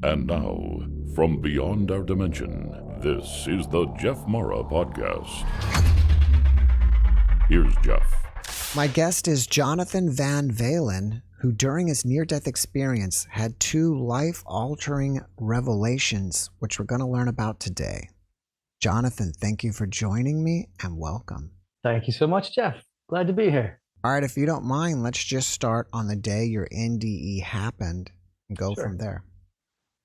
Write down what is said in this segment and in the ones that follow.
And now, from beyond our dimension, this is the JeffMara podcast. Here's Jeff. My guest is Jonathan Van Valin, who during his near-death experience had two life-altering revelations, which we're going to learn about today. Jonathan, thank you for joining me and welcome. Thank you so much, Jeff. Glad to be here. All right, if you don't mind, let's just start on the day your NDE happened and go from there.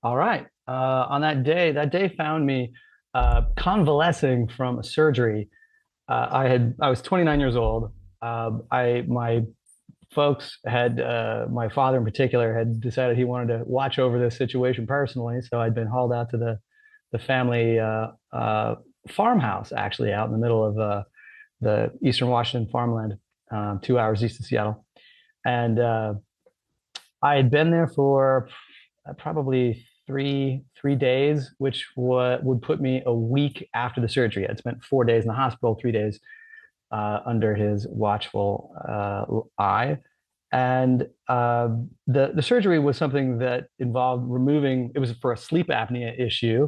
All right. On that day found me convalescing from a surgery. I was 29 years old. My folks had, my father in particular, had decided he wanted to watch over this situation personally. So I'd been hauled out to the family farmhouse, actually, out in the middle of the Eastern Washington farmland, 2 hours east of Seattle. And I had been there for probably three days, which would put me a week after the surgery. I'd spent 4 days in the hospital, 3 days under his watchful eye. And the surgery was something that involved removing, it was for a sleep apnea issue,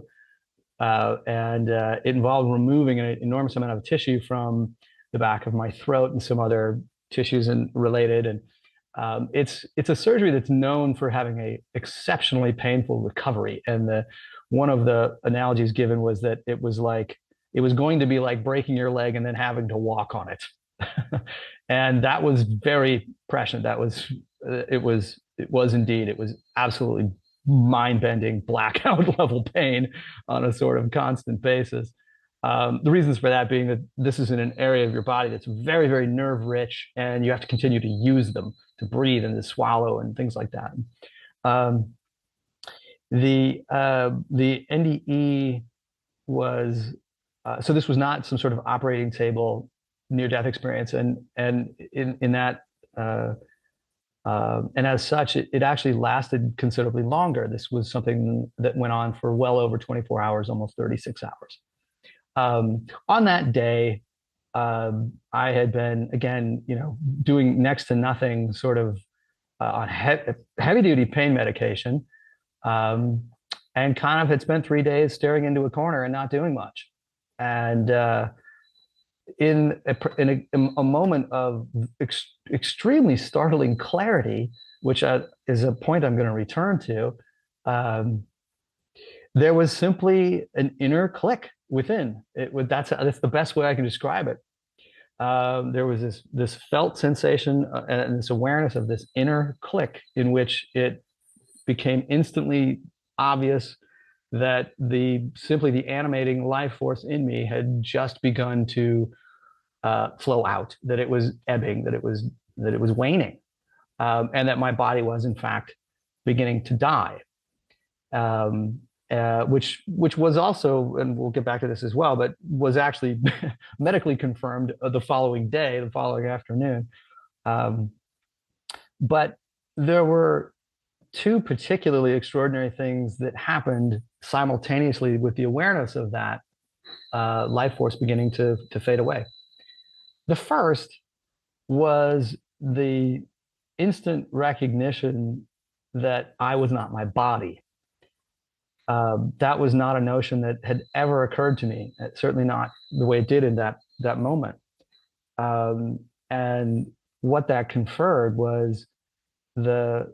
and it involved removing an enormous amount of tissue from the back of my throat and some other tissues and related. And it's a surgery that's known for having a exceptionally painful recovery. And one of the analogies given was that it was going to be like breaking your leg and then having to walk on it. And that was very prescient. It was absolutely mind-bending blackout level pain on a sort of constant basis. The reasons for that being that this is in an area of your body that's very, very nerve rich, and you have to continue to use them to breathe and to swallow and things like that. The NDE was, so this was not some sort of operating table near-death experience. And in that, and as such, it actually lasted considerably longer. This was something that went on for well over 24 hours, almost 36 hours. On that day, I had been, again, doing next to nothing, sort of on heavy-duty pain medication, and kind of had spent 3 days staring into a corner and not doing much. And in a moment of extremely startling clarity, which is a point I'm going to return to, there was simply an inner click within. That's the best way I can describe it. There was this felt sensation and this awareness of this inner click in which it became instantly obvious that simply the animating life force in me had just begun to flow out, that it was ebbing, that it was waning, and that my body was in fact beginning to die. Which was also, and we'll get back to this as well, but was actually medically confirmed the following afternoon. But there were two particularly extraordinary things that happened simultaneously with the awareness of that life force beginning to fade away. The first was the instant recognition that I was not my body. That was not a notion that had ever occurred to me, certainly not the way it did in that moment. And what that conferred was there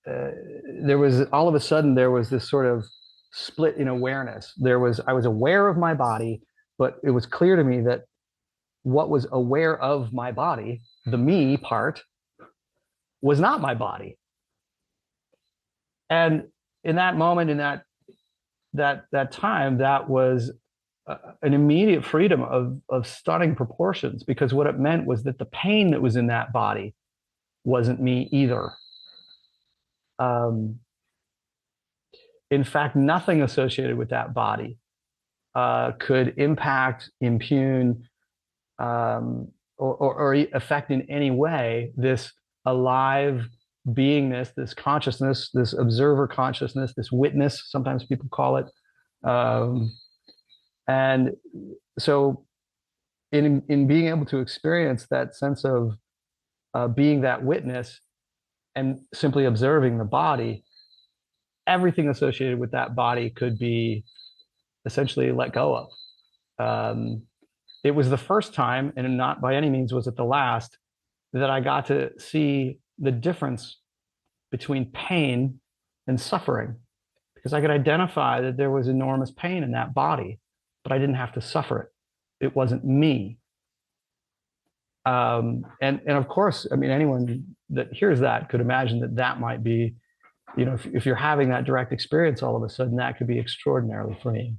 was all of a sudden, there was this sort of split in awareness. I was aware of my body, but it was clear to me that what was aware of my body, the me part, was not my body. And in that moment, in that time, that was an immediate freedom of stunning proportions, because what it meant was that the pain that was in that body wasn't me either. In fact, nothing associated with that body could impact, impugn, or affect in any way this alive beingness, this consciousness, this observer consciousness, this witness, sometimes people call it. And so in being able to experience that sense of being that witness and simply observing the body, everything associated with that body could be essentially let go of. It was the first time, and not by any means was it the last, that I got to see the difference between pain and suffering, because I could identify that there was enormous pain in that body, but I didn't have to suffer it. It wasn't me. And of course, I mean, anyone that hears that could imagine that that might be, you know, if you're having that direct experience, all of a sudden that could be extraordinarily freeing.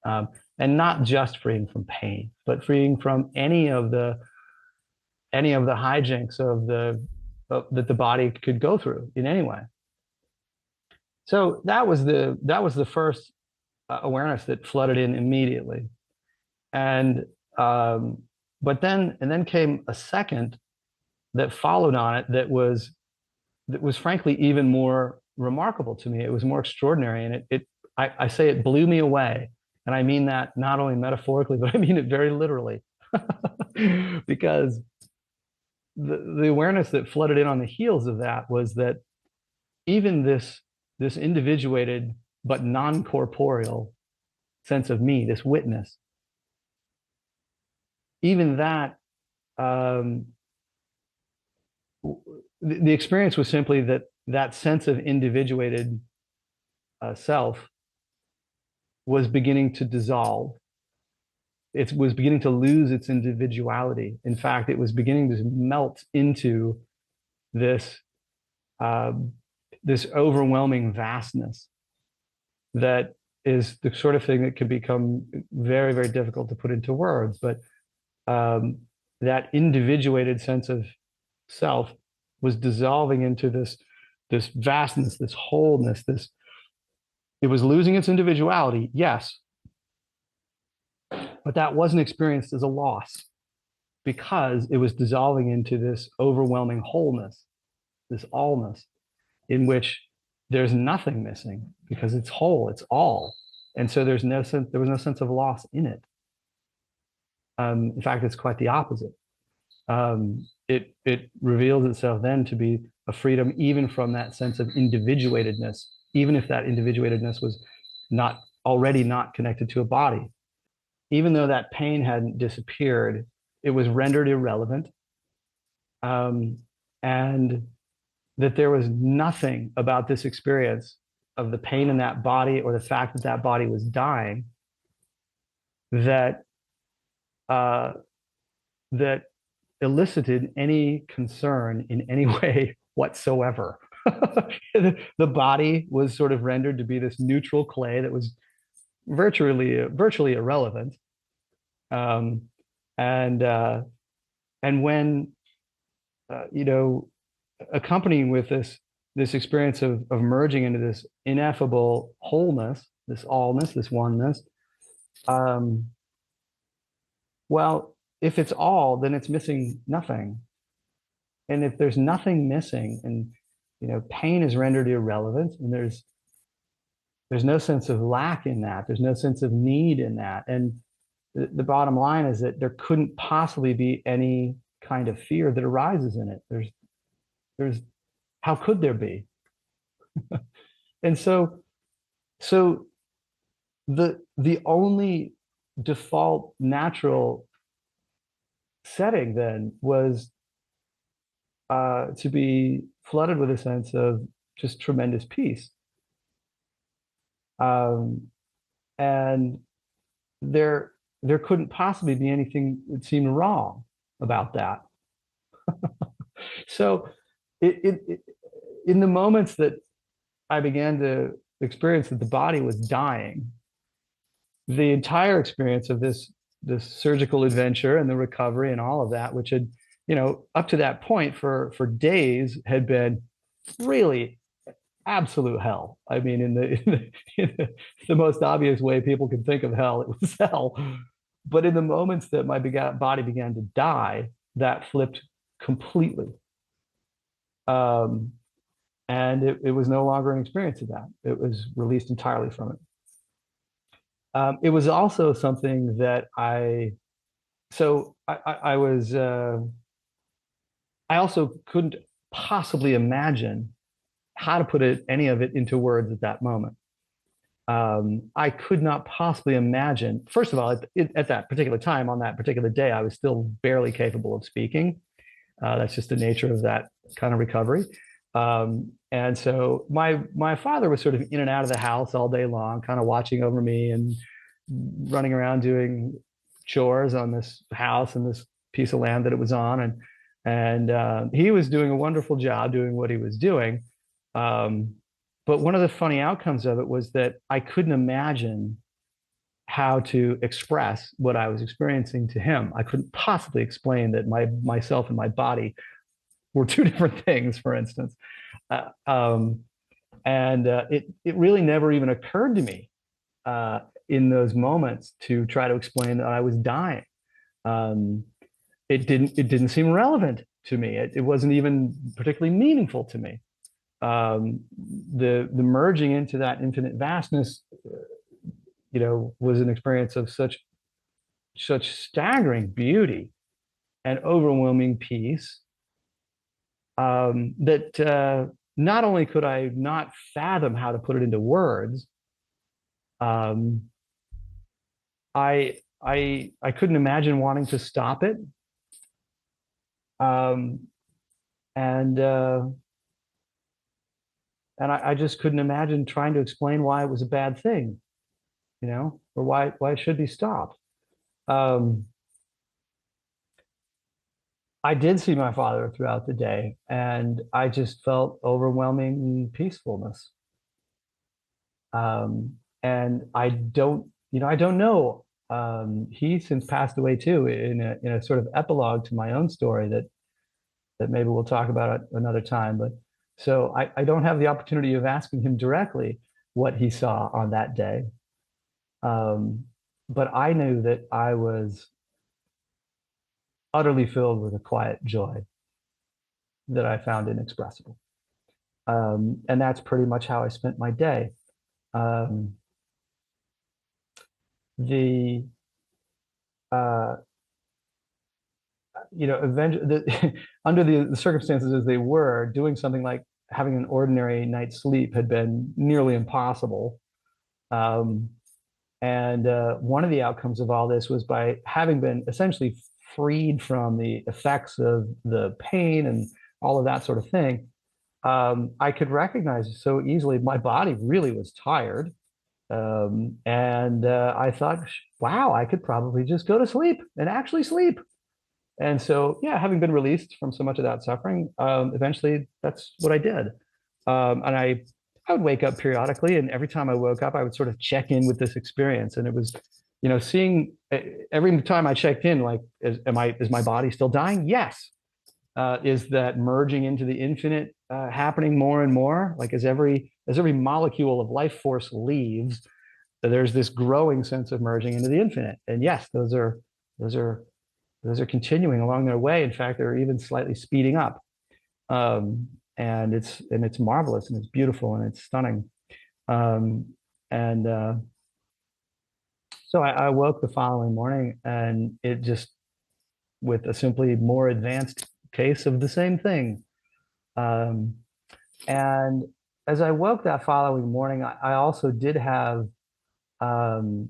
And not just freeing from pain, but freeing from any of the hijinks that the body could go through in any way. So that was the first awareness that flooded in immediately, and but then came a second that followed on it that was frankly even more remarkable to me. It was more extraordinary, and I say it blew me away. And I mean that not only metaphorically, but I mean it very literally. Because the awareness that flooded in on the heels of that was that even this individuated but non-corporeal sense of me, this witness, even that, the experience was simply that sense of individuated self was beginning to dissolve. It was beginning to lose its individuality. In fact, it was beginning to melt into this overwhelming vastness that is the sort of thing that can become very, very difficult to put into words. But that individuated sense of self was dissolving into this vastness, this wholeness, it was losing its individuality, yes, but that wasn't experienced as a loss, because it was dissolving into this overwhelming wholeness, this allness, in which there's nothing missing, because it's whole, it's all. And so there was no sense of loss in it. In fact, it's quite the opposite. It reveals itself then to be a freedom even from that sense of individuatedness, even if that individuatedness was not connected to a body. Even though that pain hadn't disappeared, it was rendered irrelevant. And that there was nothing about this experience of the pain in that body, or the fact that that body was dying, that elicited any concern in any way whatsoever. The body was sort of rendered to be this neutral clay that was virtually irrelevant. And when accompanying with this experience of merging into this ineffable wholeness, this allness, this oneness, well, if it's all, then it's missing nothing. And if there's nothing missing, and pain is rendered irrelevant, and there's no sense of lack in that, there's no sense of need in that. And the bottom line is that there couldn't possibly be any kind of fear that arises in it. There's how could there be? And so the only default natural setting then was to be flooded with a sense of just tremendous peace. And there couldn't possibly be anything that seemed wrong about that. So in the moments that I began to experience that the body was dying, the entire experience of this surgical adventure and the recovery and all of that, which had, up to that point for days had been really absolute hell. I mean, in the most obvious way people can think of hell, it was hell. But in the moments that my body began to die, that flipped completely. And it was no longer an experience of that. It was released entirely from it. It was also something that I also couldn't possibly imagine how to put any of it into words at that moment. I could not possibly imagine, first of all, at that particular time, on that particular day, I was still barely capable of speaking. That's just the nature of that kind of recovery. And so my father was sort of in and out of the house all day long, kind of watching over me and running around doing chores on this house and this piece of land that it was on. And he was doing a wonderful job doing what he was doing. But one of the funny outcomes of it was that I couldn't imagine how to express what I was experiencing to him. I couldn't possibly explain that myself and my body were two different things, for instance. It really never even occurred to me in those moments to try to explain that I was dying. It didn't seem relevant to me. It wasn't even particularly meaningful to me. The merging into that infinite vastness, was an experience of such staggering beauty and overwhelming peace, that not only could I not fathom how to put it into words, I couldn't imagine wanting to stop it. And I just couldn't imagine trying to explain why it was a bad thing, or why it should be stopped. I did see my father throughout the day, and I just felt overwhelming peacefulness. And I don't know. He since passed away too, in a sort of epilogue to my own story that maybe we'll talk about another time. But so I don't have the opportunity of asking him directly what he saw on that day. But I knew that I was utterly filled with a quiet joy that I found inexpressible. And that's pretty much how I spent my day. Eventually, under the circumstances as they were, doing something like having an ordinary night's sleep had been nearly impossible. And one of the outcomes of all this was, by having been essentially freed from the effects of the pain and all of that sort of thing, I could recognize so easily my body really was tired. And I thought, wow, I could probably just go to sleep and actually sleep. And so, yeah, having been released from so much of that suffering, eventually that's what I did. And I would wake up periodically, and every time I woke up, I would sort of check in with this experience. And it was, seeing every time I checked in, like, is my body still dying? Yes. Is that merging into the infinite happening more and more? Like, as every molecule of life force leaves, there's this growing sense of merging into the infinite. And yes, those are continuing along their way. In fact, they're even slightly speeding up. And it's marvelous, and it's beautiful, and it's stunning. So I woke the following morning, and it just, with a simply more advanced case of the same thing. And as I woke that following morning, I also did have I'm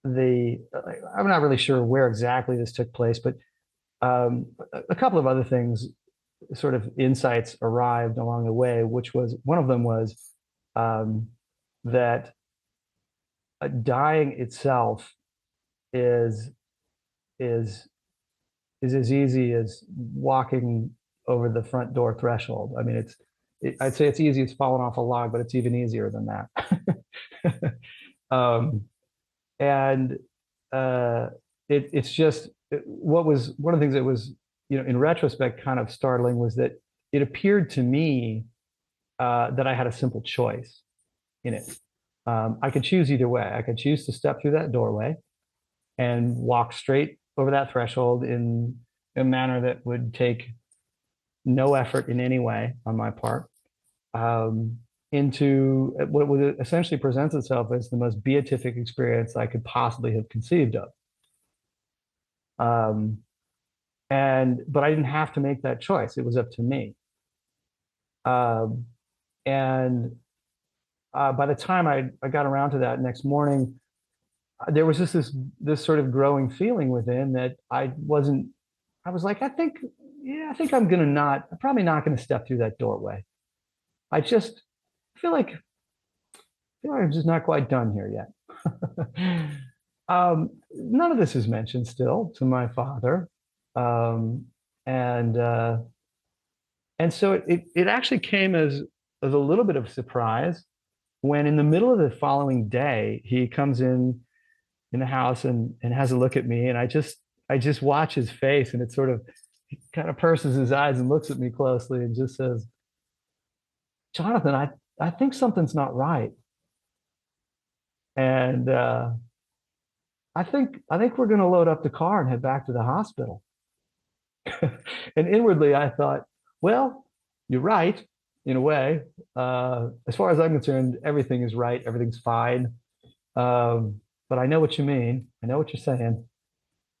not really sure where exactly this took place, but a couple of other things, sort of insights, arrived along the way, which was, one of them was that dying itself is as easy as walking over the front door threshold. I mean, I'd say it's easy as falling off a log, but it's even easier than that. It's just, what was one of the things that was, in retrospect, kind of startling, was that it appeared to me that I had a simple choice in it. I could choose either way. I could choose to step through that doorway and walk straight over that threshold in a manner that would take no effort in any way on my part, into what would essentially presents itself as the most beatific experience I could possibly have conceived of. But I didn't have to make that choice. It was up to me. And by the time I got around to that next morning, there was just this sort of growing feeling within that I was like, I think I'm probably not gonna step through that doorway. I just feel like I'm just not quite done here yet. None of this is mentioned still to my father. Um, and so it actually came as a little bit of a surprise when in the middle of the following day, he comes in the house and has a look at me. And I just watch his face, and it sort of, he kind of purses his eyes and looks at me closely and just says, Jonathan, I think something's not right. And I think we're going to load up the car and head back to the hospital. And inwardly, I thought, well, you're right in a way. As far as I'm concerned, everything is right, everything's fine. But I know what you mean. I know what you're saying,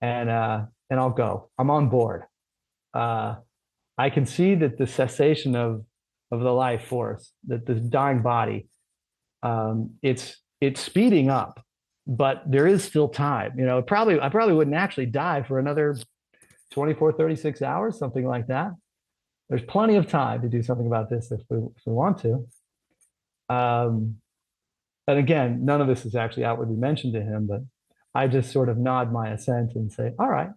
and I'll go. I'm on board. I can see that the cessation of the life force, that the dying body, it's speeding up, but there is still time. You know, I probably wouldn't actually die for another 24, 36 hours, something like that. There's plenty of time to do something about this if we want to. And again, none of this is actually outwardly mentioned to him, but I just sort of nod my assent and say, all right,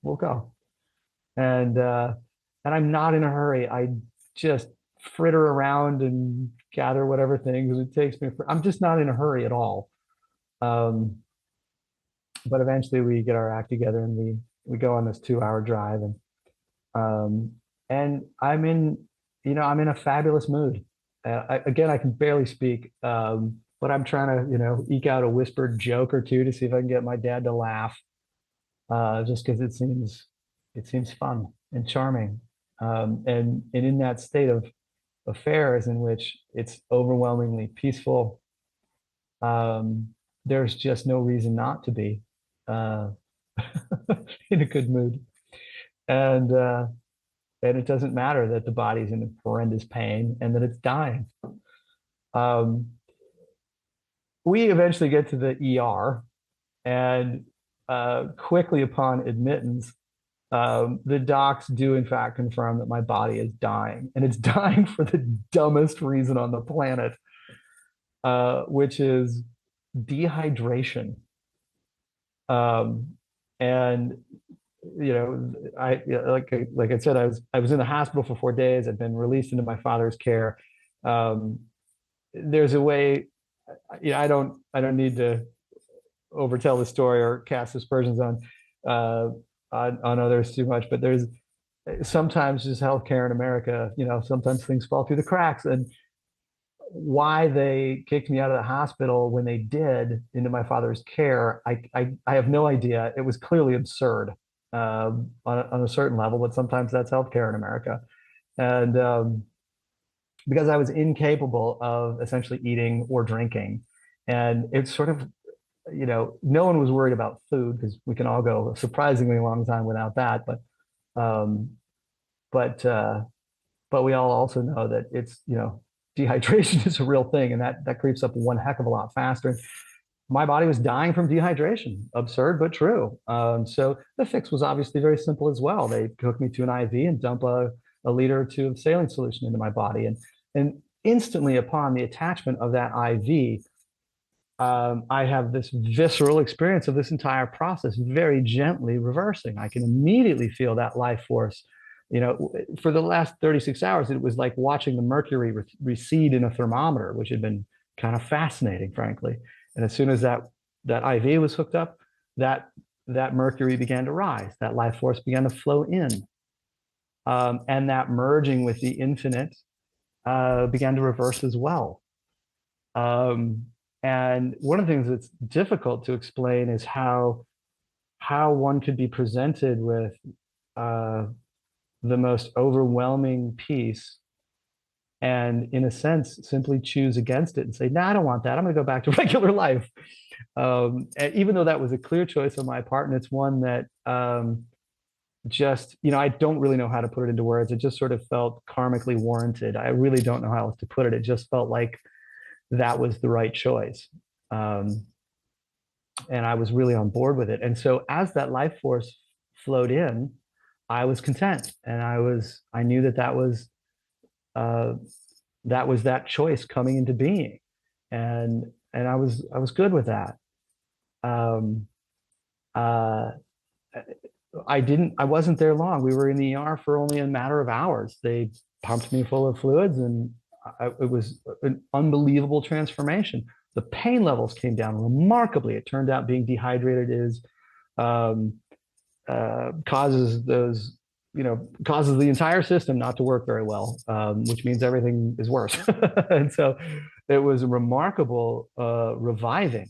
we'll go. And I'm not in a hurry. I just fritter around and gather whatever things it takes me. I'm just not in a hurry at all. But eventually we get our act together and we go on this 2-hour drive, and I'm in a fabulous mood. Again, I can barely speak, but I'm trying to eke out a whispered joke or two to see if I can get my dad to laugh, just because it seems fun and charming, and in that state of affairs in which it's overwhelmingly peaceful, there's just no reason not to be in a good mood. And it doesn't matter that the body's in horrendous pain and that it's dying. We eventually get to the ER, and quickly upon admittance, the docs do in fact confirm that my body is dying, and it's dying for the dumbest reason on the planet, which is dehydration. And I like I said, I was in the hospital for 4 days. I'd been released into my father's care. There's a way, I don't need to overtell the story or cast aspersions on others too much, but there's sometimes just healthcare in America, sometimes things fall through the cracks. And why they kicked me out of the hospital when they did into my father's care, I have no idea. It was clearly absurd on a certain level, but sometimes that's healthcare in America. And because I was incapable of essentially eating or drinking, and it's sort of, no one was worried about food because we can all go a surprisingly long time without that. But we all also know that it's, dehydration is a real thing, and that creeps up one heck of a lot faster. My body was dying from dehydration. Absurd, but true. So the fix was obviously very simple as well. They hooked me to an IV and dump a liter or two of saline solution into my body. And instantly upon the attachment of that IV, I have this visceral experience of this entire process very gently reversing. I can immediately feel that life force. For the last 36 hours, it was like watching the mercury recede in a thermometer, which had been kind of fascinating, frankly. And as soon as that IV was hooked up, that mercury began to rise, that life force began to flow in. And that merging with the infinite began to reverse as well. And one of the things that's difficult to explain is how one could be presented with the most overwhelming peace and, in a sense, simply choose against it and say, no, I don't want that. I'm going to go back to regular life. Even though that was a clear choice on my part, and it's one that just, I don't really know how to put it into words. It just sort of felt karmically warranted. I really don't know how else to put it. It just felt like that was the right choice. Um, and I was really on board with it. And so as that life force flowed in, I was content, and I knew that uh, that was that choice coming into being, and I was good with that. Um, uh, I wasn't there long. We were in the ER for only a matter of hours. They pumped me full of fluids, and it was an unbelievable transformation. The pain levels came down remarkably. It turned out being dehydrated is um, causes those, causes the entire system not to work very well, which means everything is worse. And so it was a remarkable reviving.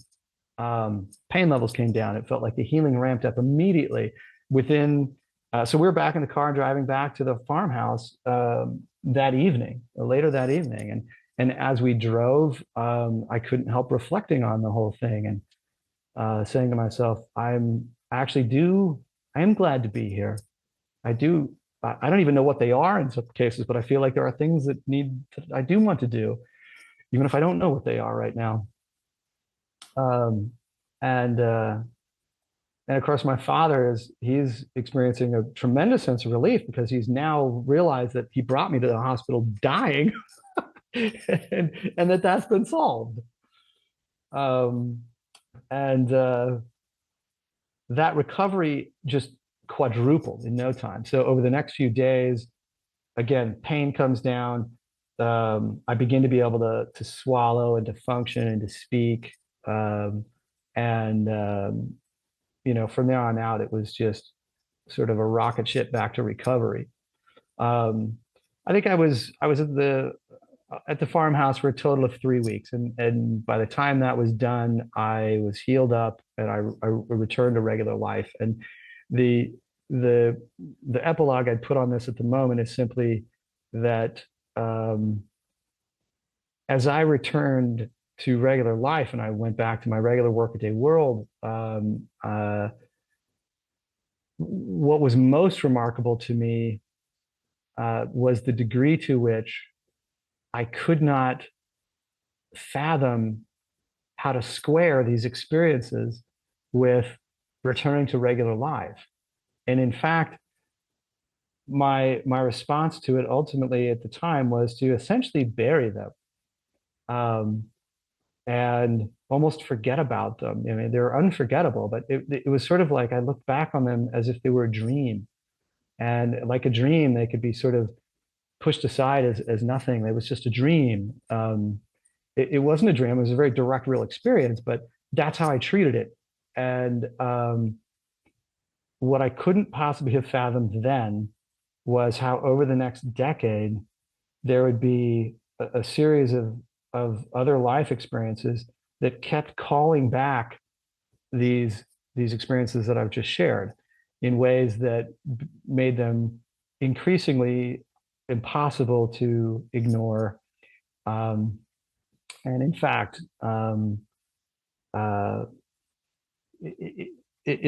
Pain levels came down. It felt like the healing ramped up immediately within. So we were back in the car driving back to the farmhouse that evening, or later that evening, and as we drove, I couldn't help reflecting on the whole thing and saying to myself, I am glad to be here. I do. I don't even know what they are in some cases, but I feel like there are things that I do want to do, even if I don't know what they are right now. Um, and of course, my father he's experiencing a tremendous sense of relief because he's now realized that he brought me to the hospital dying, and that's been solved. Um, and that recovery just quadrupled in no time. So over the next few days, again, pain comes down. I begin to be able to swallow and to function and to speak. And from there on out, it was just sort of a rocket ship back to recovery. I think I was at the farmhouse for a total of 3 weeks, and by the time that was done, I was healed up, and I returned to regular life. And the the epilogue I'd put on this at the moment is simply that as I returned to regular life and I went back to my regular workaday world, what was most remarkable to me was the degree to which I could not fathom how to square these experiences with returning to regular life. And in fact, my response to it ultimately at the time was to essentially bury them and almost forget about them. I mean, they're unforgettable, but it was sort of like I looked back on them as if they were a dream. And like a dream, they could be sort of pushed aside as nothing. It was just a dream. It wasn't a dream. It was a very direct, real experience, but that's how I treated it. And what I couldn't possibly have fathomed then was how over the next decade, there would be a series of other life experiences that kept calling back these experiences that I've just shared in ways that made them increasingly impossible to ignore. And in fact, in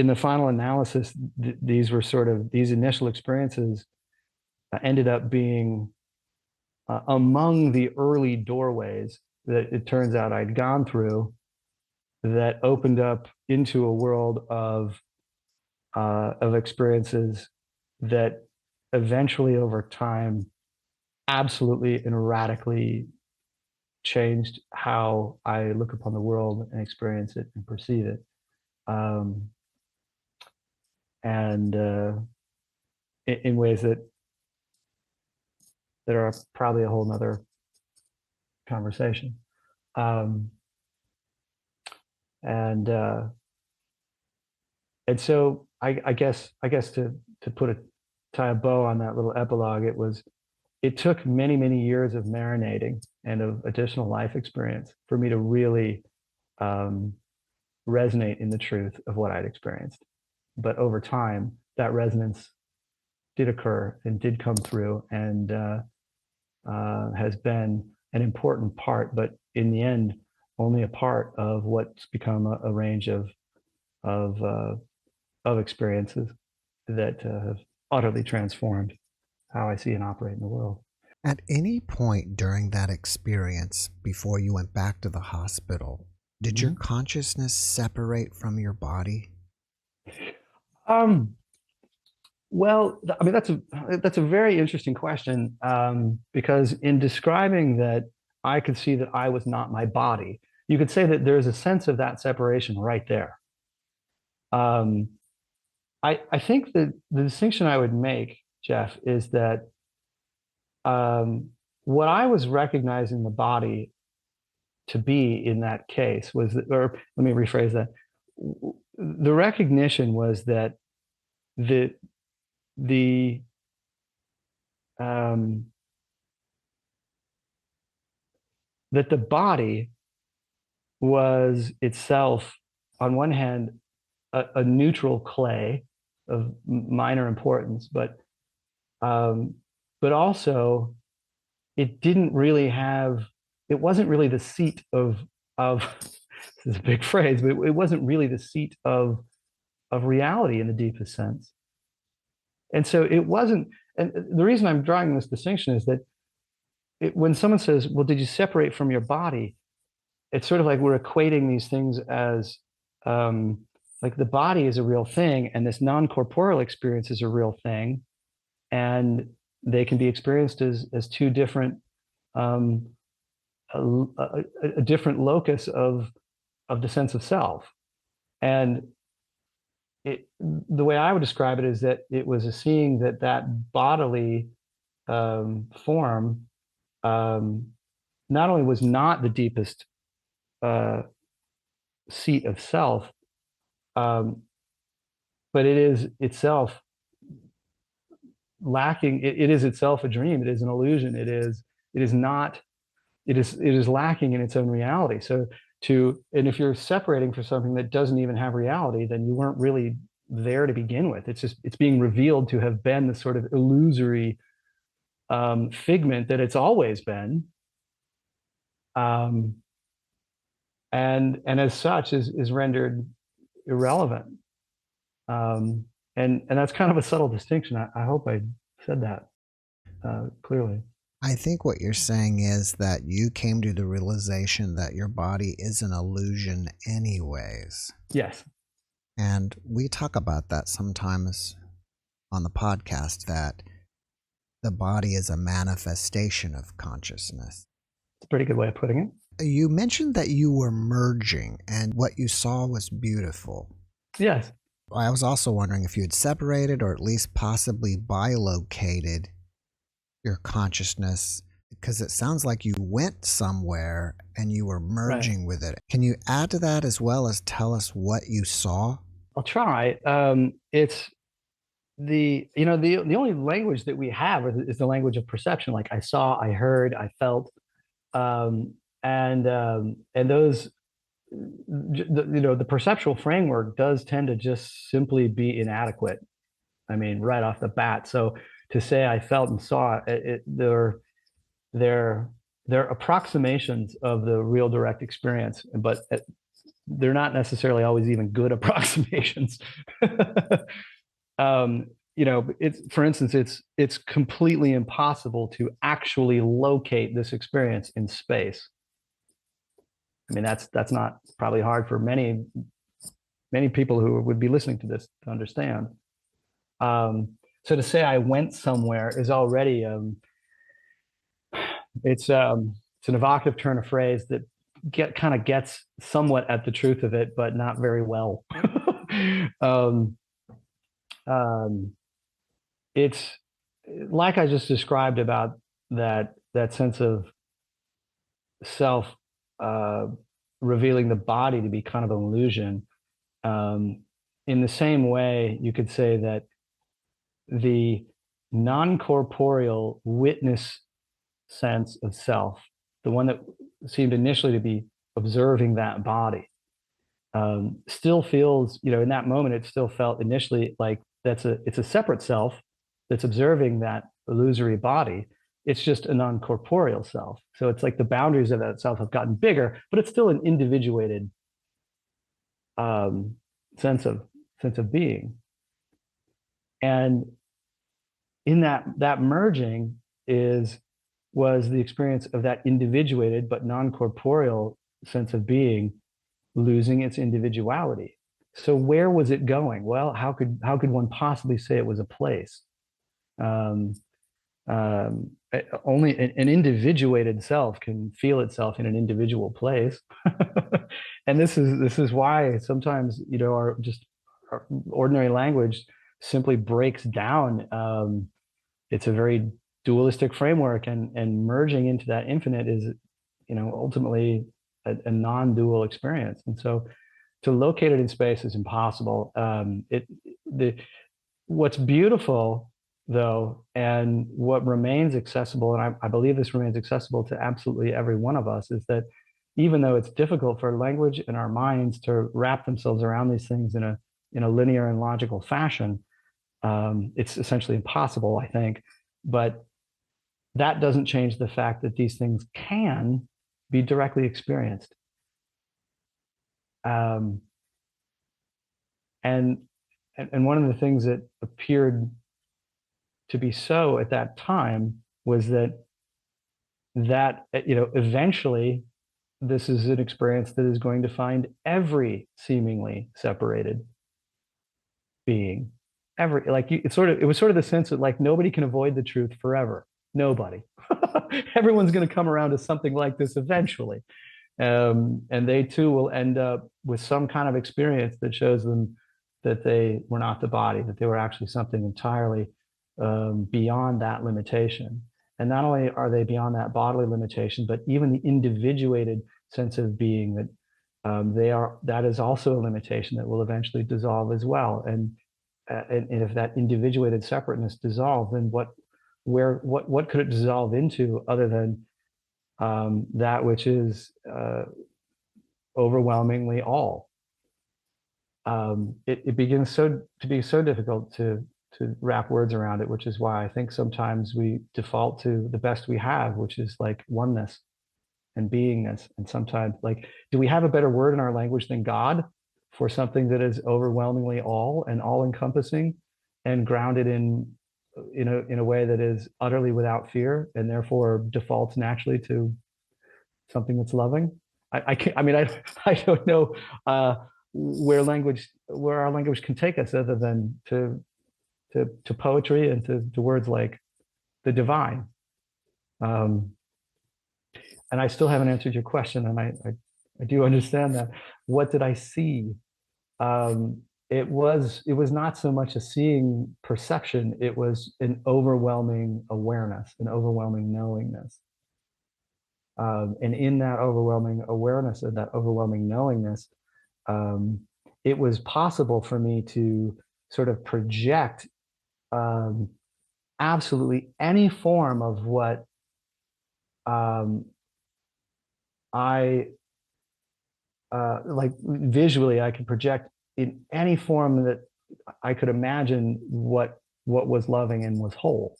the final analysis, these were sort of these initial experiences ended up being among the early doorways that it turns out I'd gone through that opened up into a world of experiences that eventually over time absolutely and radically changed how I look upon the world and experience it and perceive it. And in ways that are probably a whole nother conversation. And so I guess to tie a bow on that little epilogue, it took many years of marinating and of additional life experience for me to really resonate in the truth of what I'd experienced. But over time, that resonance did occur and did come through, and has been an important part, but in the end, only a part of what's become a range of experiences that have utterly transformed how I see and operate in the world. At any point during that experience, before you went back to the hospital, did your consciousness separate from your body? Well, I mean, that's a very interesting question, because in describing that I could see that I was not my body, you could say that there's a sense of that separation right there. I think that the distinction I would make, Jeff, is that what I was recognizing the body to be in that case was that, or let me rephrase that. The recognition was that the that the body was itself, on one hand, a neutral clay of minor importance, but also it didn't really have, it wasn't really the seat of this is a big phrase, but it wasn't really the seat of reality in the deepest sense. And so it wasn't, and the reason I'm drawing this distinction is that when someone says, well, did you separate from your body? It's sort of like we're equating these things as like the body is a real thing and this non-corporeal experience is a real thing. And they can be experienced as two different, a different locus of the sense of self. And the way I would describe it is that it was a seeing that bodily form not only was not the deepest seat of self, but it is itself lacking. It is itself a dream. It is an illusion. It is lacking in its own reality. So and if you're separating for something that doesn't even have reality, then you weren't really there to begin with. It's being revealed to have been the sort of illusory figment that it's always been. And as such is rendered irrelevant. And that's kind of a subtle distinction. I hope I said that clearly. I think what you're saying is that you came to the realization that your body is an illusion anyways. Yes. And we talk about that sometimes on the podcast, that the body is a manifestation of consciousness. It's a pretty good way of putting it. You mentioned that you were merging and what you saw was beautiful. Yes. I was also wondering if you had separated or at least possibly bilocated your consciousness, because it sounds like you went somewhere and you were merging with it. Can you add to that as well as tell us what you saw? I'll try. It's the only language that we have is the language of perception. Like I saw, I heard, I felt, and those, the perceptual framework does tend to just simply be inadequate. I mean, right off the bat. So to say I felt and saw they're approximations of the real direct experience, but they're not necessarily always even good approximations. For instance, it's completely impossible to actually locate this experience in space. I mean, that's not probably hard for many people who would be listening to this to understand. So to say I went somewhere is already it's an evocative turn of phrase that kind of gets somewhat at the truth of it, but not very well. It's like I just described about that sense of self revealing the body to be kind of an illusion. In the same way, you could say that the non-corporeal witness sense of self, the one that seemed initially to be observing that body, still feels, in that moment, it still felt initially like it's a separate self that's observing that illusory body. It's just a non-corporeal self. So it's like the boundaries of that self have gotten bigger, but it's still an individuated sense of being. And in that merging was the experience of that individuated but non-corporeal sense of being losing its individuality. So where was it going? Well, how could one possibly say it was a place? Um, Only an individuated self can feel itself in an individual place. And this is why sometimes, our ordinary language simply breaks down. It's a very dualistic framework, and merging into that infinite is, ultimately a non-dual experience. And so to locate it in space is impossible. What's beautiful, though, and what remains accessible, and I believe this remains accessible to absolutely every one of us, is that even though it's difficult for language and our minds to wrap themselves around these things in a linear and logical fashion, it's essentially impossible, I think. But that doesn't change the fact that these things can be directly experienced. And one of the things that appeared to be so at that time was that eventually this is an experience that is going to find every seemingly separated being. It was sort of the sense that, like, nobody can avoid the truth forever. Nobody. Everyone's going to come around to something like this eventually. And they too will end up with some kind of experience that shows them that they were not the body, that they were actually something entirely beyond that limitation. And not only are they beyond that bodily limitation, but even the individuated sense of being, that is also a limitation that will eventually dissolve as well. And if that individuated separateness dissolves, then what could it dissolve into other than that which is overwhelmingly all? It begins to be so difficult to wrap words around it, which is why I think sometimes we default to the best we have, which is like oneness and beingness. And sometimes, like, do we have a better word in our language than God for something that is overwhelmingly all and all encompassing and grounded in a way that is utterly without fear, and therefore defaults naturally to something that's loving? I can't, I mean, I don't know where our language can take us other than to poetry and to words like the divine. And I still haven't answered your question, and I do understand that. What did I see? It was not so much a seeing perception, it was an overwhelming awareness, an overwhelming knowingness. And in that overwhelming awareness and that overwhelming knowingness, it was possible for me to sort of project absolutely any form of what I like visually. I could project in any form that I could imagine what was loving and was whole.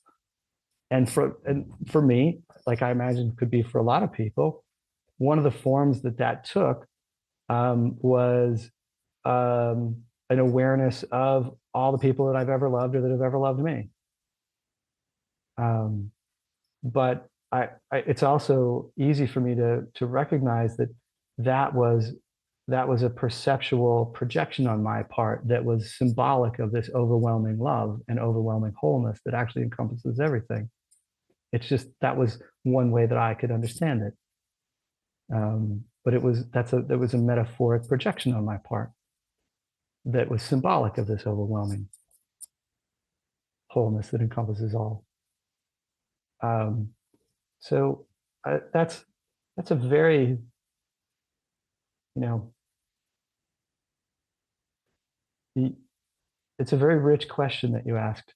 And for me, like I imagine could be for a lot of people, one of the forms that took was an awareness of all the people that I've ever loved or that have ever loved me. But it's also easy for me to recognize that was a perceptual projection on my part that was symbolic of this overwhelming love and overwhelming wholeness that actually encompasses everything. It's just that was one way that I could understand it. But it was a metaphoric projection on my part that was symbolic of this overwhelming wholeness that encompasses all. So that's a very, it's a very rich question that you asked.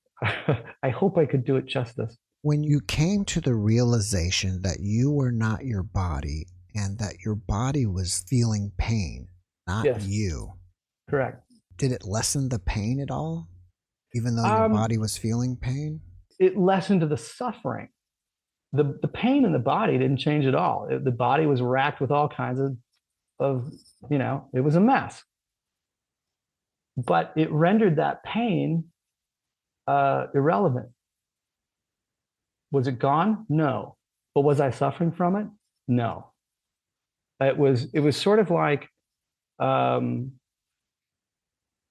I hope I could do it justice. When you came to the realization that you were not your body and that your body was feeling pain, not Yes. you. Correct. Did it lessen the pain at all, even though your body was feeling pain? It lessened the suffering. The pain in the body didn't change at all. The body was racked with all kinds of it was a mess. But it rendered that pain irrelevant. Was it gone? No. But was I suffering from it? No. It was sort of like, um,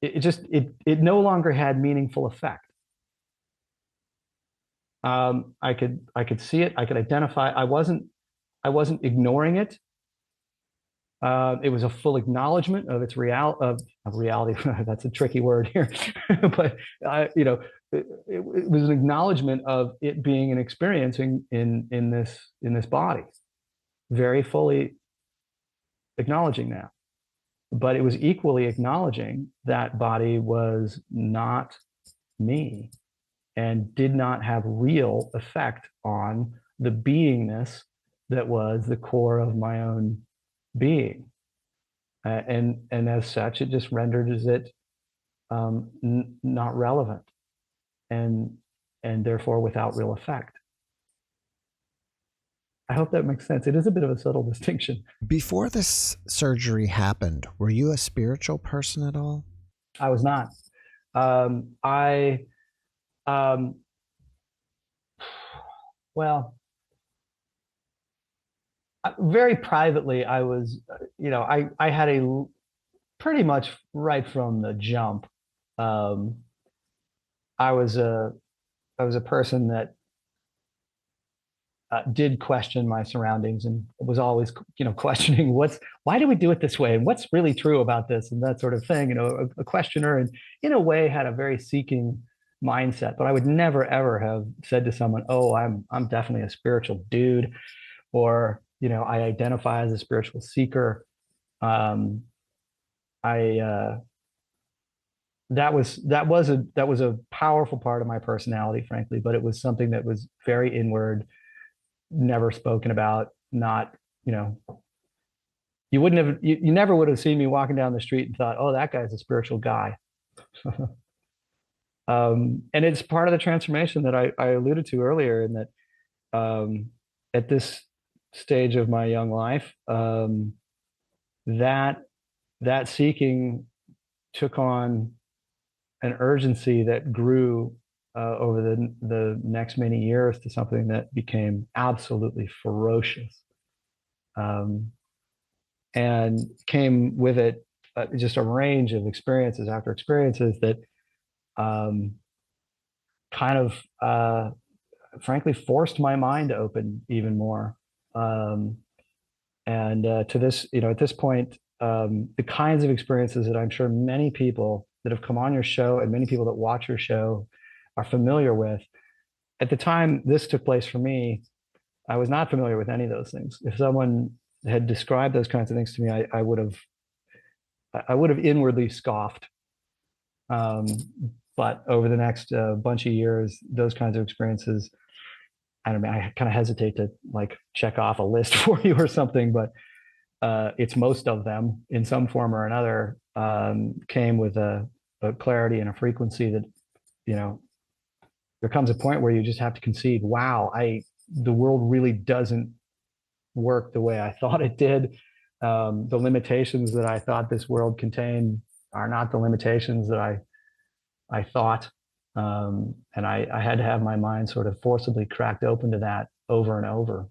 it no longer had meaningful effect. I could see it. I could identify. I wasn't ignoring it. It was a full acknowledgement of its of reality. That's a tricky word here, but it was an acknowledgement of it being an experience in this body, very fully acknowledging that. But it was equally acknowledging that body was not me and did not have real effect on the beingness that was the core of my own being. And as such, it just renders it not relevant and therefore without real effect. I hope that makes sense. It is a bit of a subtle distinction. Before this surgery happened, were you a spiritual person at all? I was not. Well, very privately, I was, I had a pretty much right from the jump. Um, I was a person that did question my surroundings and was always, questioning why do we do it this way and what's really true about this and that sort of thing. A questioner, and in a way had a very seeking mindset. But I would never ever have said to someone, "Oh, I'm definitely a spiritual dude," or I identify as a spiritual seeker. I that was a powerful part of my personality, frankly, but it was something that was very inward, never spoken about. Not, you never would have seen me walking down the street and thought, "Oh, that guy's a spiritual guy." And it's part of the transformation that I alluded to earlier, in that at this stage of my young life, that seeking took on an urgency that grew over the next many years to something that became absolutely ferocious, and came with it just a range of experiences after experiences that kind of frankly forced my mind to open even more. And to this, at this point, the kinds of experiences that I'm sure many people that have come on your show and many people that watch your show are familiar with. At the time this took place for me, I was not familiar with any of those things. If someone had described those kinds of things to me, I would have inwardly scoffed. But over the next bunch of years, those kinds of experiences, I don't know, I kind of hesitate to like check off a list for you or something, but it's most of them in some form or another, came with a clarity and a frequency that, there comes a point where you just have to concede, wow, the world really doesn't work the way I thought it did. The limitations that I thought this world contained are not the limitations that I thought. And I had to have my mind sort of forcibly cracked open to that over and over.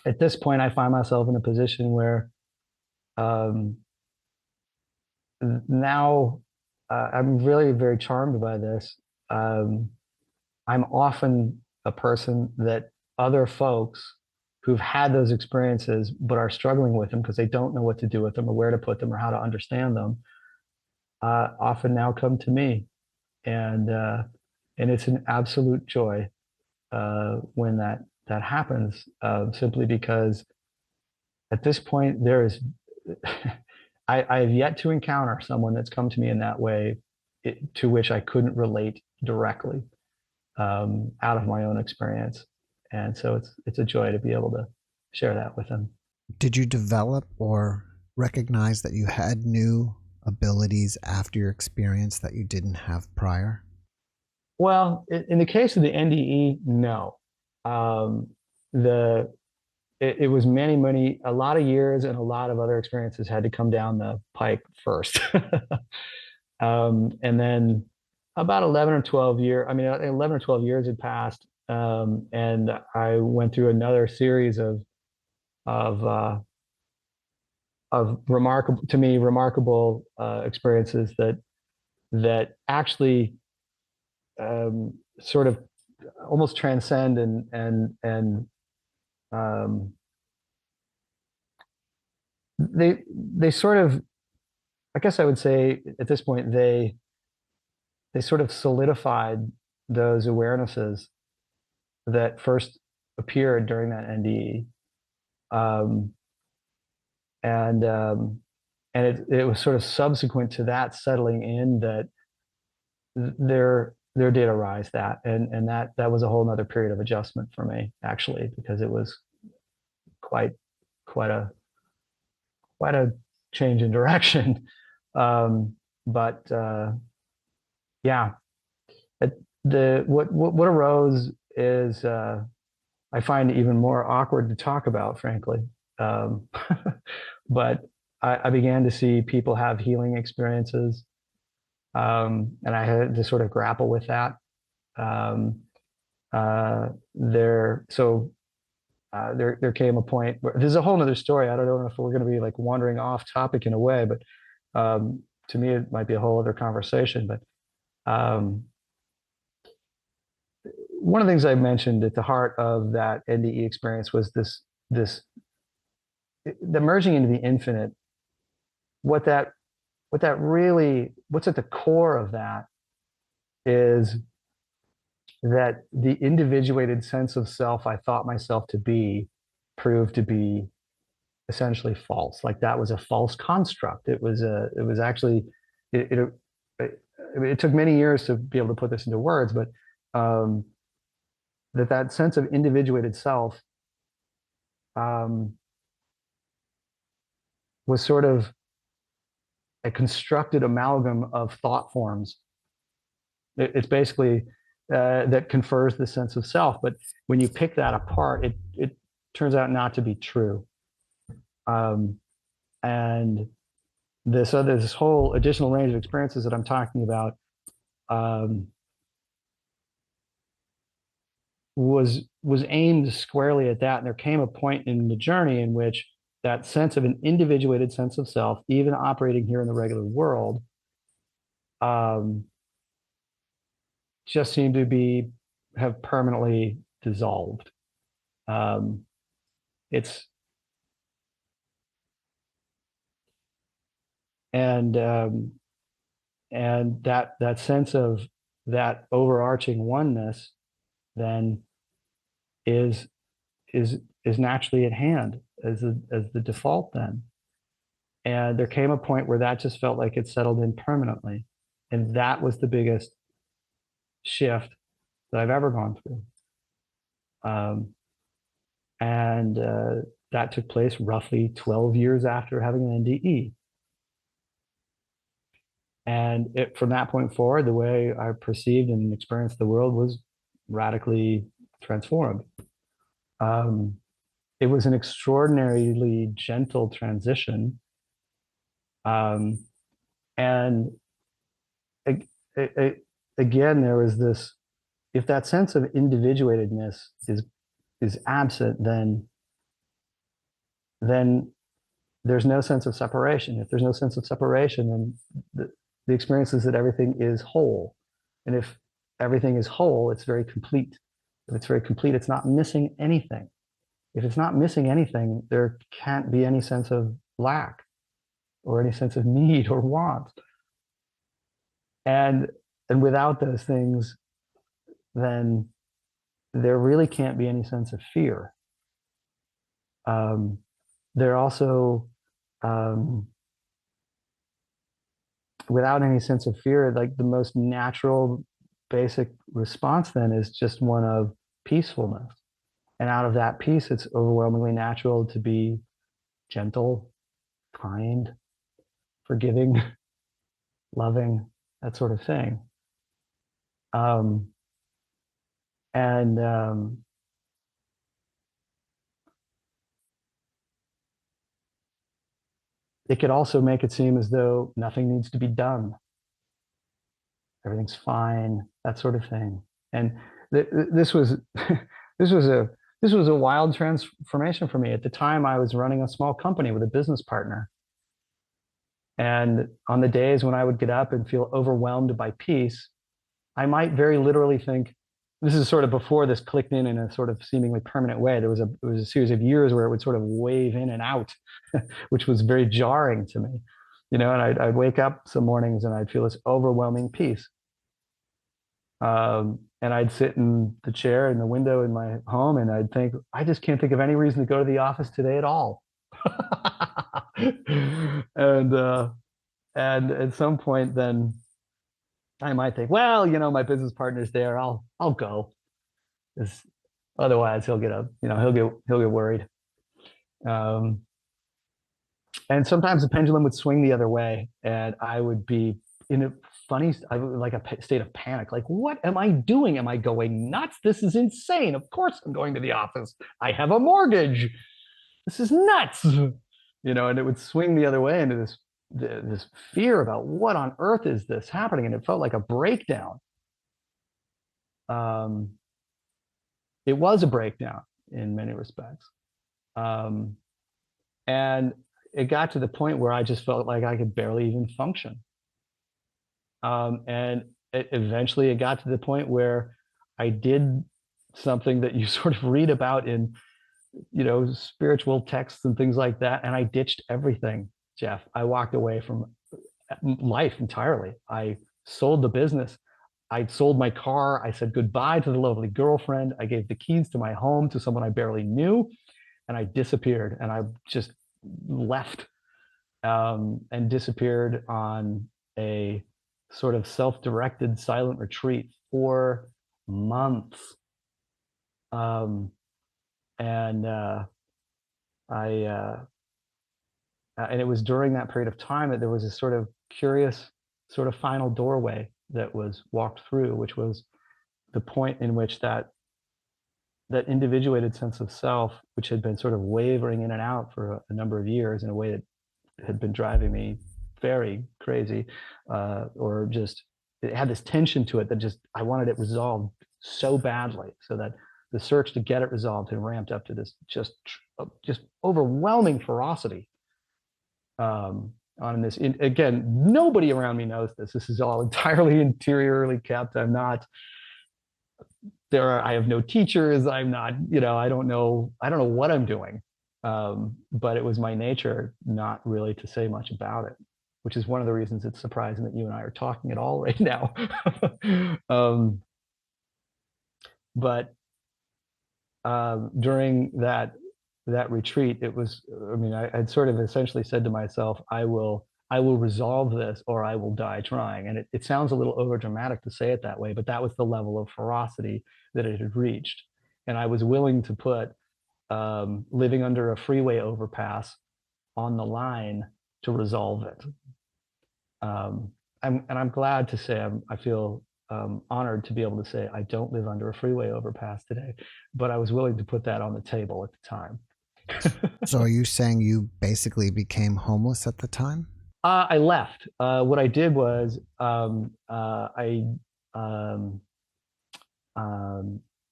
At this point, I find myself in a position where now I'm really very charmed by this. I'm often a person that other folks who've had those experiences but are struggling with them because they don't know what to do with them or where to put them or how to understand them, often now come to me, and it's an absolute joy when that happens, simply because at this point there is I have yet to encounter someone that's come to me in that way, to which I couldn't relate directly out of my own experience, and so it's a joy to be able to share that with them. Did you develop or recognize that you had new abilities after your experience that you didn't have prior? Well, in the case of the NDE, no. It was a lot of years and a lot of other experiences had to come down the pike first. And then about 11 or 12 years. I mean, 11 or 12 years had passed, and I went through another series of uh, of remarkable, to me, remarkable experiences that actually sort of almost transcend and um, they sort of, I guess I would say at this point, they sort of solidified those awarenesses that first appeared during that NDE. Um, and it was sort of subsequent to that settling in that there did arise that, and that was a whole nother period of adjustment for me, actually, because it was quite quite a quite a change in direction. But yeah, what arose is, I find even more awkward to talk about, frankly. Um, but I began to see people have healing experiences, and I had to sort of grapple with that. Um, there came a point where there's a whole other story. I don't know if we're going to be like wandering off topic in a way, but to me, it might be a whole other conversation. But um, one of the things I mentioned at the heart of that NDE experience was this the merging into the infinite. What that really, what's at the core of that is that the individuated sense of self I thought myself to be proved to be essentially false. Like that was a false construct. It was actually, it, it, it took many years to be able to put this into words, but um, that sense of individuated self um, was sort of a constructed amalgam of thought forms. It's basically that confers the sense of self. But when you pick that apart, it turns out not to be true. And this whole additional range of experiences that I'm talking about was aimed squarely at that. And there came a point in the journey in which that sense of an individuated sense of self, even operating here in the regular world, just seemed to have permanently dissolved. It's and that sense of that overarching oneness then is naturally at hand as the default then. And there came a point where that just felt like it settled in permanently, and that was the biggest shift that I've ever gone through. And that took place roughly 12 years after having an NDE. And from that point forward, the way I perceived and experienced the world was radically transformed. It was an extraordinarily gentle transition. And again, there was this, if that sense of individuatedness is absent, then there's no sense of separation. If there's no sense of separation, then the experience is that everything is whole. And if everything is whole, it's very complete. If it's very complete, it's not missing anything. If it's not missing anything, there can't be any sense of lack or any sense of need or want. And without those things, then there really can't be any sense of fear. There also, without any sense of fear, like the most natural, basic response then is just one of peacefulness. And out of that peace, it's overwhelmingly natural to be gentle, kind, forgiving, loving, that sort of thing. It could also make it seem as though nothing needs to be done. everything's fine, that sort of thing. And this was this was a wild transformation for me. At the time, I was running a small company with a business partner. And on the days when I would get up and feel overwhelmed by peace, I might very literally think, this is sort of before this clicked in a sort of seemingly permanent way. It was a series of years where it would sort of wave in and out, which was very jarring to me, and I'd wake up some mornings and I'd feel this overwhelming peace. And I'd sit in the chair in the window in my home and I'd think, I just can't think of any reason to go to the office today at all. And at some point then I might think, well, my business partner's there. I'll go. Otherwise he'll get worried. And sometimes the pendulum would swing the other way and I would be in a like a state of panic. Like, what am I doing? Am I going nuts? This is insane. Of course I'm going to the office. I have a mortgage. This is nuts. And it would swing the other way into this fear about what on earth is this happening. And it felt like a breakdown. It was a breakdown in many respects. And it got to the point where I just felt like I could barely even function. And eventually it got to the point where I did something that you sort of read about in, spiritual texts and things like that. And I ditched everything, Jeff. I walked away from life entirely. I sold the business. I sold my car. I said goodbye to the lovely girlfriend. I gave the keys to my home to someone I barely knew. And I disappeared. And I just left and disappeared on a sort of self-directed silent retreat for months. And it was during that period of time that there was a sort of curious sort of final doorway that was walked through, which was the point in which that individuated sense of self, which had been sort of wavering in and out for a number of years in a way that had been driving me very crazy, or just it had this tension to it that just I wanted it resolved so badly, so that the search to get it resolved had ramped up to this just overwhelming ferocity. On this, again, nobody around me knows this. This is all entirely interiorly kept. I have no teachers. I'm not, I don't know what I'm doing. But it was my nature not really to say much about it, which is one of the reasons it's surprising that you and I are talking at all right now. But during that retreat, it was, I'd sort of essentially said to myself, I will resolve this or I will die trying. And it sounds a little overdramatic to say it that way, but that was the level of ferocity that it had reached. And I was willing to put living under a freeway overpass on the line to resolve it. I'm glad to say I feel honored to be able to say I don't live under a freeway overpass today, but I was willing to put that on the table at the time. So are you saying you basically became homeless at the time? I left. What I did was I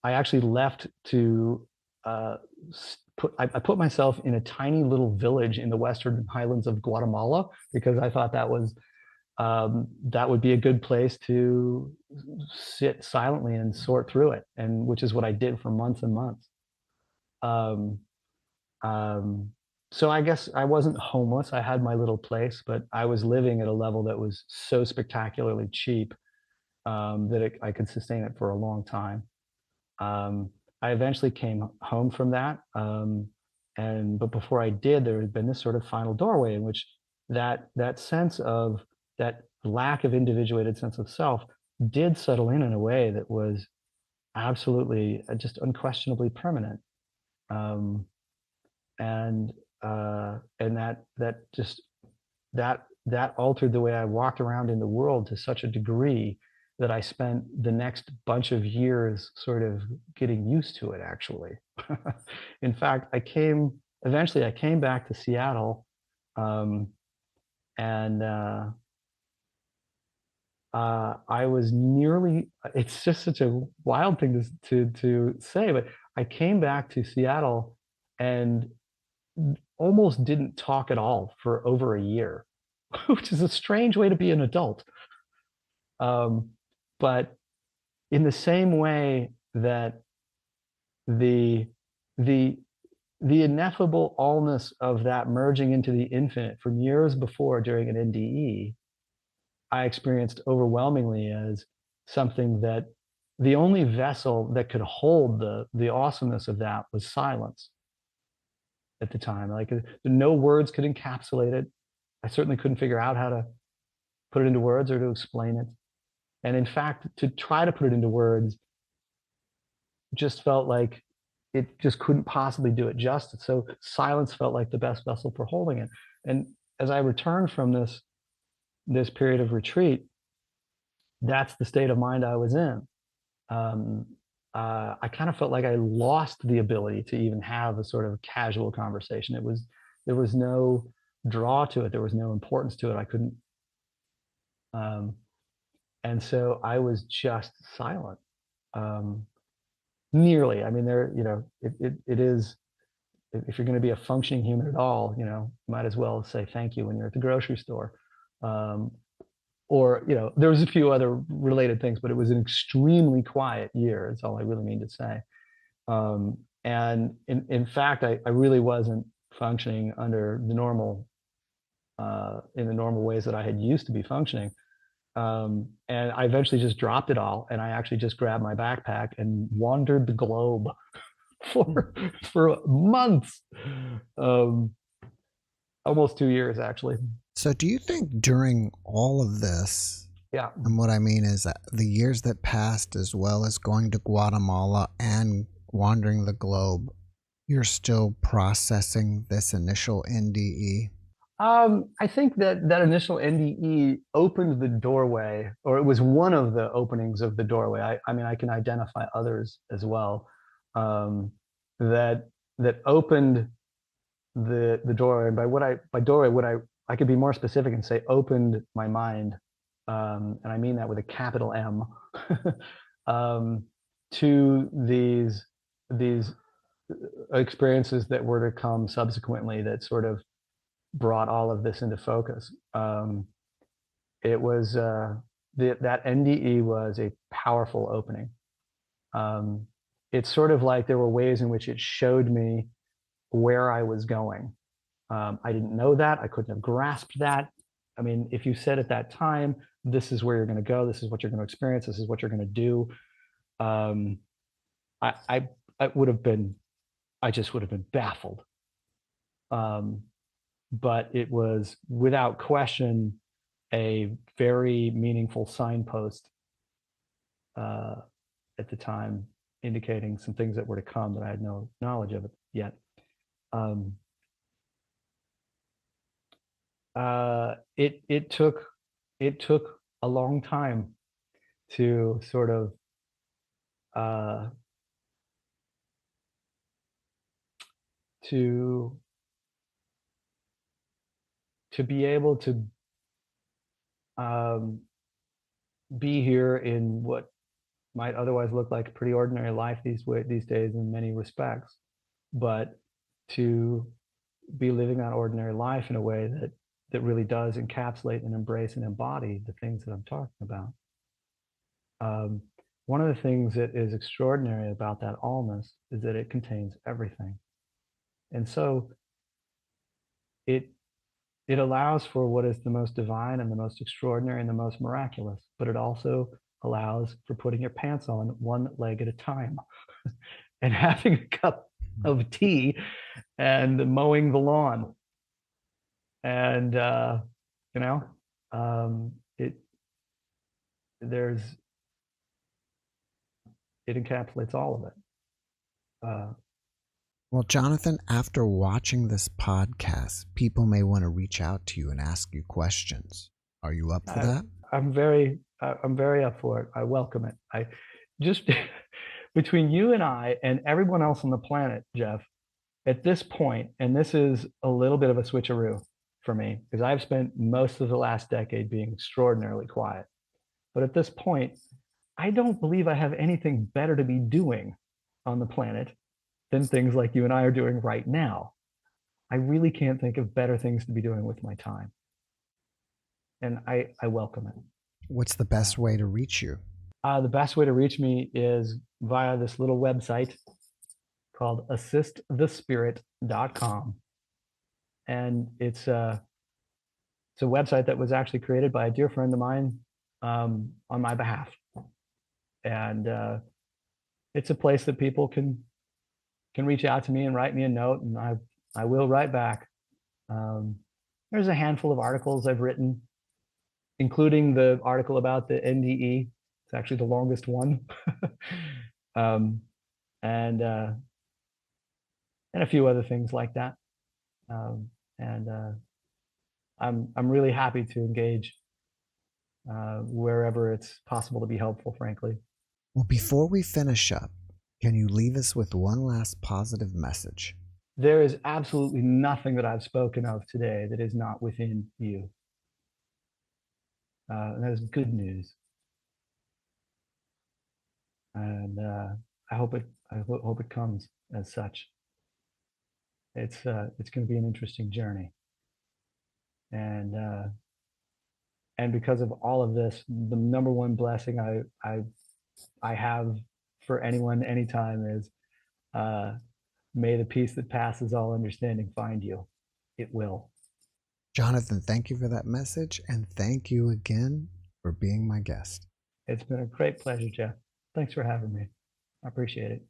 actually left to I put myself in a tiny little village in the Western Highlands of Guatemala because I thought that would be a good place to sit silently and sort through it, and which is what I did for months and months. So I guess I wasn't homeless. I had my little place, but I was living at a level that was so spectacularly cheap that I could sustain it for a long time. I eventually came home from that, but before I did, there had been this sort of final doorway in which that sense of that lack of individuated sense of self did settle in a way that was absolutely just unquestionably permanent, and that altered the way I walked around in the world to such a degree that I spent the next bunch of years sort of getting used to it, actually. In fact, eventually I came back to Seattle, and I was nearly, it's just such a wild thing to say, but I came back to Seattle and almost didn't talk at all for over a year, which is a strange way to be an adult. But in the same way that the the the ineffable allness of that merging into the infinite from years before during an NDE, I experienced overwhelmingly as something that the only vessel that could hold the awesomeness of that was silence at the time. Like no words could encapsulate it. I certainly couldn't figure out how to put it into words or to explain it. And in fact, to try to put it into words just felt like it just couldn't possibly do it justice. So silence felt like the best vessel for holding it. And as I returned from this period of retreat, that's the state of mind I was in. I kind of felt like I lost the ability to even have a sort of casual conversation. There was no draw to it. There was no importance to it. I couldn't. And so I was just silent. Nearly. I mean, it is, if you're going to be a functioning human at all, might as well say thank you when you're at the grocery store. Or, there was a few other related things, but it was an extremely quiet year. That's all I really mean to say. And in fact, I really wasn't functioning under the normal, in the normal ways that I had used to be functioning. And I eventually just dropped it all, and I actually just grabbed my backpack and wandered the globe for months, almost 2 years actually. So do you think during all of this, Yeah, and what I mean is that the years that passed, as well as going to Guatemala and wandering the globe, you're still processing this initial NDE? I think that initial NDE opened the doorway, or it was one of the openings of the doorway. I mean, I can identify others as well, that opened the doorway. And by doorway, I could be more specific and say opened my mind, and I mean that with a capital M, to these experiences that were to come subsequently that sort of brought all of this into focus. It was that NDE was a powerful opening. It's sort of like there were ways in which it showed me where I was going. I didn't know that. I couldn't have grasped that. I mean, if you said at that time, this is where you're going to go, this is what you're going to experience, this is what you're going to do, I would have been, I just would have been baffled. But it was without question a very meaningful signpost at the time, indicating some things that were to come that I had no knowledge of it yet. It took a long time to sort of to be able to be here in what might otherwise look like a pretty ordinary life these days in many respects, but to be living that ordinary life in a way that really does encapsulate and embrace and embody the things that I'm talking about. One of the things that is extraordinary about that allness is that it contains everything. And so it allows for what is the most divine and the most extraordinary and the most miraculous, but it also allows for putting your pants on one leg at a time and having a cup of tea and mowing the lawn. And, it encapsulates all of it. Well, Jonathan, after watching this podcast, people may want to reach out to you and ask you questions. Are you up for that? I'm very up for it. I welcome it. I just between you and I and everyone else on the planet, Jeff, at this point, and this is a little bit of a switcheroo for me, because I've spent most of the last decade being extraordinarily quiet. But at this point, I don't believe I have anything better to be doing on the planet than things like you and I are doing right now. I really can't think of better things to be doing with my time. And I welcome it. What's the best way to reach you? The best way to reach me is via this little website called assistthespirit.com. And it's a website that was actually created by a dear friend of mine on my behalf. And it's a place that people can reach out to me and write me a note, and I will write back. There's a handful of articles I've written, including the article about the NDE. It's actually the longest one. And a few other things like that. I'm really happy to engage wherever it's possible to be helpful, frankly. Well, before we finish up, can you leave us with one last positive message? There is absolutely nothing that I've spoken of today that is not within you. And that is good news. And I hope it comes as such. It's going to be an interesting journey. And because of all of this, the number one blessing I have for anyone, anytime is, may the peace that passes all understanding find you. It will. Jonathan, thank you for that message, and thank you again for being my guest. It's been a great pleasure, Jeff. Thanks for having me. I appreciate it.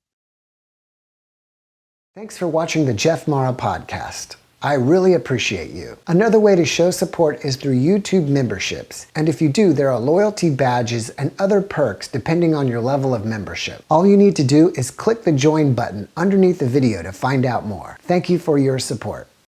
Thanks for watching the JeffMara podcast. I really appreciate you. Another way to show support is through YouTube memberships. And if you do, there are loyalty badges and other perks depending on your level of membership. All you need to do is click the join button underneath the video to find out more. Thank you for your support.